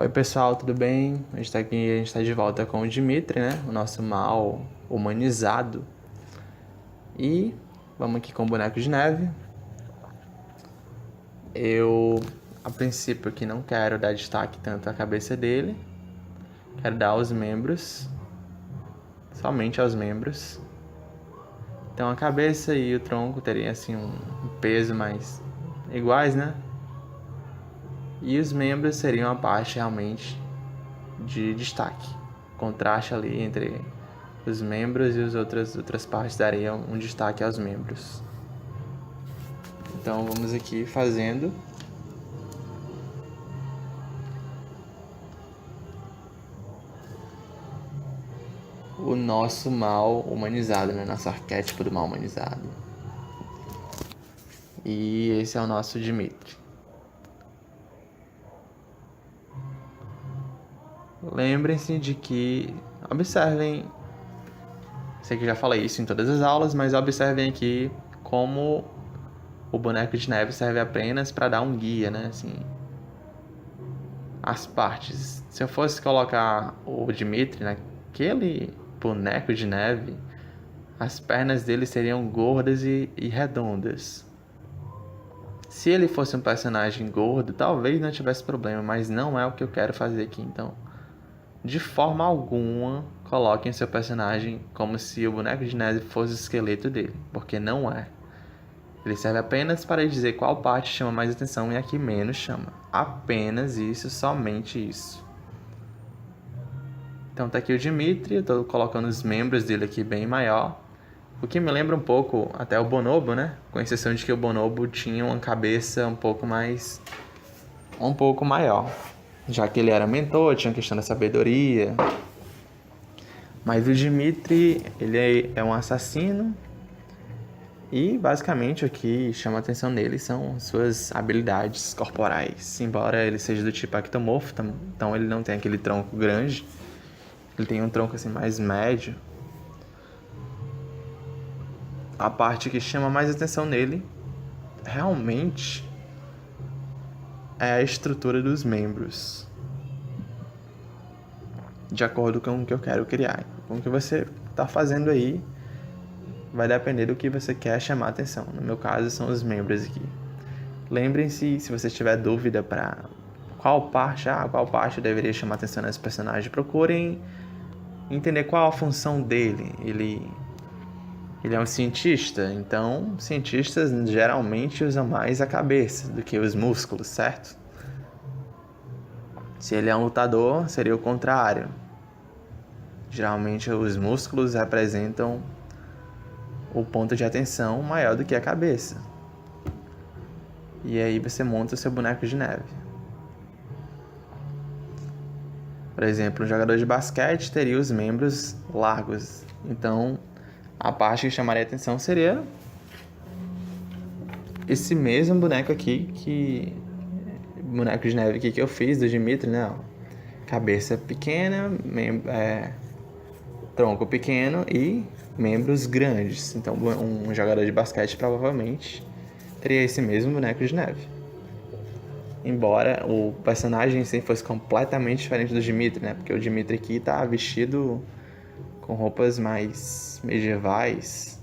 Oi pessoal, tudo bem? A gente tá aqui, a gente tá de volta com o Dimitri, né? O nosso mal humanizado. E vamos aqui com o boneco de neve. Eu, a princípio, aqui não quero dar destaque tanto à cabeça dele. Quero dar aos membros, somente aos membros. Então a cabeça e o tronco teriam assim um peso mais iguais, né? E os membros seriam a parte realmente de destaque. Contraste ali entre os membros e as outras partes dariam um destaque aos membros. Então vamos aqui fazendo o nosso mal humanizado, né? Nosso arquétipo do mal humanizado. E esse é o nosso Dimitri. Lembrem-se de que observem, sei que já falei isso em todas as aulas, mas observem aqui como o boneco de neve serve apenas para dar um guia, né? Assim, as partes. Se eu fosse colocar o Dimitri naquele boneco de neve, as pernas dele seriam gordas e redondas. Se ele fosse um personagem gordo, talvez não tivesse problema, mas não é o que eu quero fazer aqui. Então, de forma alguma, coloquem seu personagem como se o boneco de neve fosse o esqueleto dele, porque não é. Ele serve apenas para dizer qual parte chama mais atenção e a que menos chama. Apenas isso, somente isso. Então tá aqui o Dimitri, eu tô colocando os membros dele aqui bem maior. O que me lembra um pouco até o Bonobo, né? Com exceção de que o Bonobo tinha uma cabeça um pouco maior. Já que ele era mentor, tinha a questão da sabedoria. Mas o Dimitri, ele é um assassino. E basicamente o que chama a atenção nele são suas habilidades corporais. Embora ele seja do tipo ectomorfo, então ele não tem aquele tronco grande. Ele tem um tronco assim mais médio. A parte que chama mais atenção nele realmente é a estrutura dos membros, de acordo com o que eu quero criar. Com o que você está fazendo aí, vai depender do que você quer chamar a atenção. No meu caso, são os membros aqui. Lembrem-se, se você tiver dúvida para qual parte eu deveria chamar a atenção nesse personagem, procurem entender qual a função dele. Ele é um cientista, então cientistas geralmente usam mais a cabeça do que os músculos, certo? Se ele é um lutador, seria o contrário. Geralmente os músculos representam o ponto de atenção maior do que a cabeça. E aí você monta o seu boneco de neve. Por exemplo, um jogador de basquete teria os membros largos. Então, a parte que chamaria a atenção seria esse mesmo boneco aqui, boneco de neve aqui que eu fiz do Dimitri, né? Cabeça pequena, tronco pequeno e membros grandes. Então, um jogador de basquete provavelmente teria esse mesmo boneco de neve. Embora o personagem sim fosse completamente diferente do Dimitri, né? Porque o Dimitri aqui tá vestido com roupas mais medievais.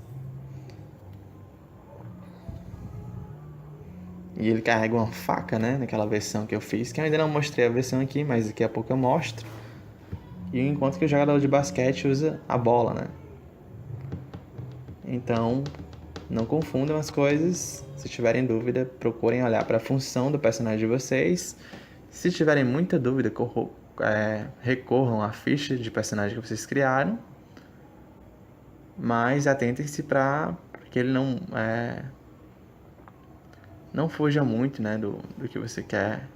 E ele carrega uma faca, né? Naquela versão que eu fiz, que eu ainda não mostrei a versão aqui, mas daqui a pouco eu mostro. E enquanto que o jogador de basquete usa a bola, né? Então, não confundam as coisas. Se tiverem dúvida, procurem olhar para a função do personagem de vocês. Se tiverem muita dúvida, recorram à ficha de personagem que vocês criaram. Mas atentem-se para que ele não fuja muito, né, do que você quer.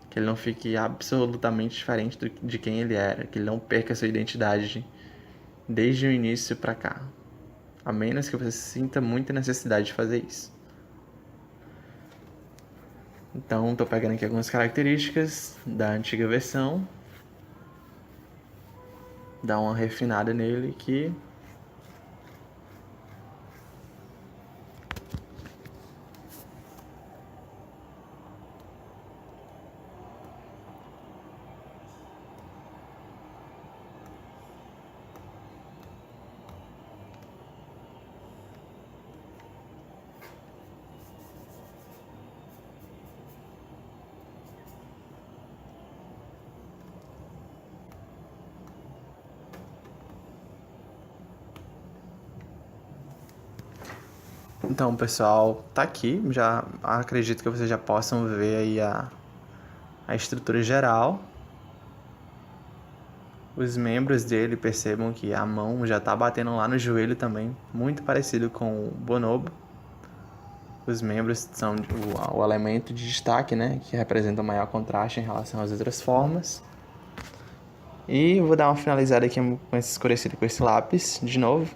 Que ele não fique absolutamente diferente de quem ele era. Que ele não perca a sua identidade desde o início para cá. A menos que você sinta muita necessidade de fazer isso. Então, estou pegando aqui algumas características da antiga versão. Dar uma refinada nele aqui. Então, pessoal, tá aqui. Já acredito que vocês já possam ver aí a estrutura geral. Os membros dele percebam que a mão já tá batendo lá no joelho também, muito parecido com o bonobo. Os membros são o elemento de destaque, né, que representa o maior contraste em relação às outras formas. E vou dar uma finalizada aqui com esse escurecido com esse lápis de novo,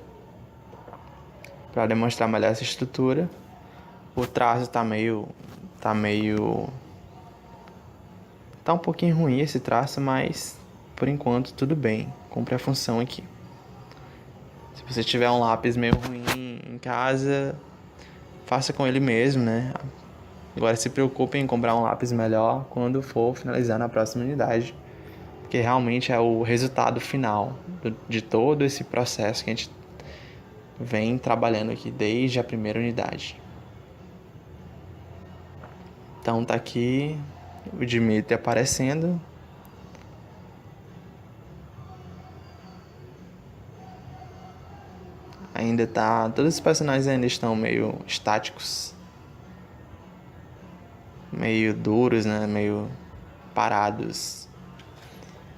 para demonstrar melhor essa estrutura. O traço tá um pouquinho ruim esse traço, mas por enquanto tudo bem, cumpre a função aqui. Se você tiver um lápis meio ruim em casa, faça com ele mesmo, né? Agora se preocupem em comprar um lápis melhor quando for finalizar na próxima unidade, porque realmente é o resultado final de todo esse processo que a gente vem trabalhando aqui desde a primeira unidade. Então tá aqui o Dmitry aparecendo. Todos os personagens ainda estão meio estáticos, meio duros, né? Meio parados.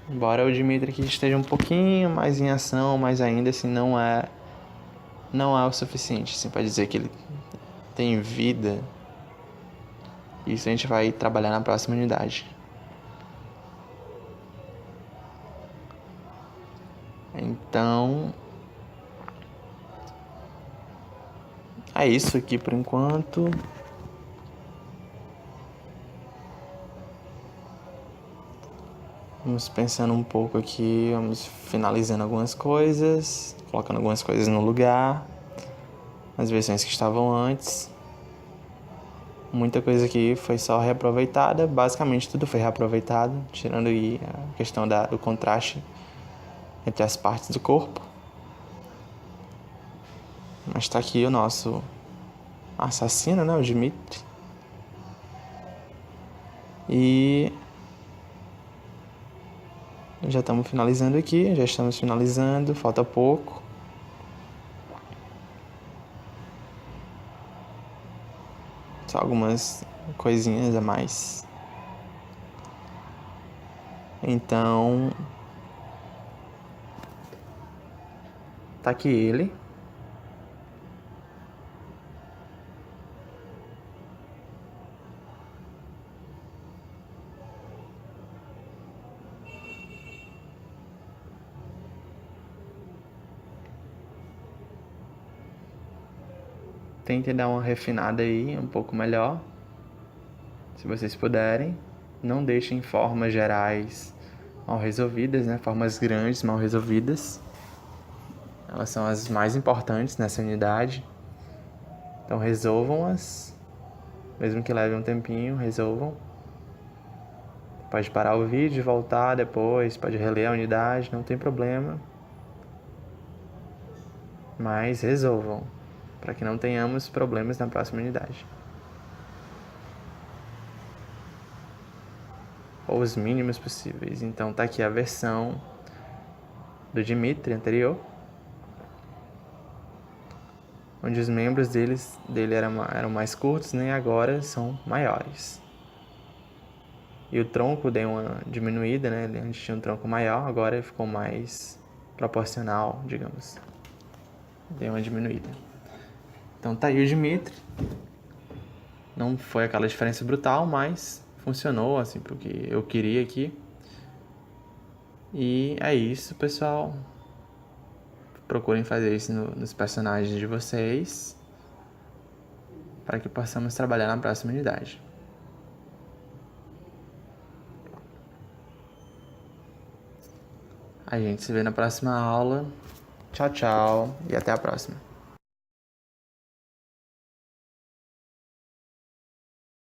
Embora o Dmitry aqui esteja um pouquinho mais em ação, mas ainda assim não é o suficiente assim, para dizer que ele tem vida. Isso a gente vai trabalhar na próxima unidade. Então, é isso aqui por enquanto. Vamos pensando um pouco aqui, vamos finalizando algumas coisas, colocando algumas coisas no lugar, as versões que estavam antes. Muita coisa aqui foi só reaproveitada, basicamente tudo foi reaproveitado, tirando aí a questão do contraste entre as partes do corpo. Mas tá aqui o nosso assassino, né, o Dmitry. E já estamos finalizando aqui, falta pouco. Só algumas coisinhas a mais. Então, tá aqui ele. Tentem dar uma refinada aí, um pouco melhor, se vocês puderem. Não deixem formas gerais mal resolvidas, né? Formas grandes mal resolvidas. Elas são as mais importantes nessa unidade. Então resolvam-as, mesmo que leve um tempinho, resolvam. Pode parar o vídeo, voltar depois, pode reler a unidade, não tem problema. Mas resolvam, para que não tenhamos problemas na próxima unidade. Ou os mínimos possíveis. Então tá aqui a versão do Dmitry anterior, onde os membros dele eram mais curtos, né? Agora são maiores. E o tronco deu uma diminuída, né? A gente tinha um tronco maior, agora ficou mais proporcional, digamos. Deu uma diminuída. Então tá aí o Dmitry. Não foi aquela diferença brutal, mas funcionou assim pro que eu queria aqui. E é isso, pessoal. Procurem fazer isso nos personagens de vocês, para que possamos trabalhar na próxima unidade. A gente se vê na próxima aula. Tchau, tchau e até a próxima.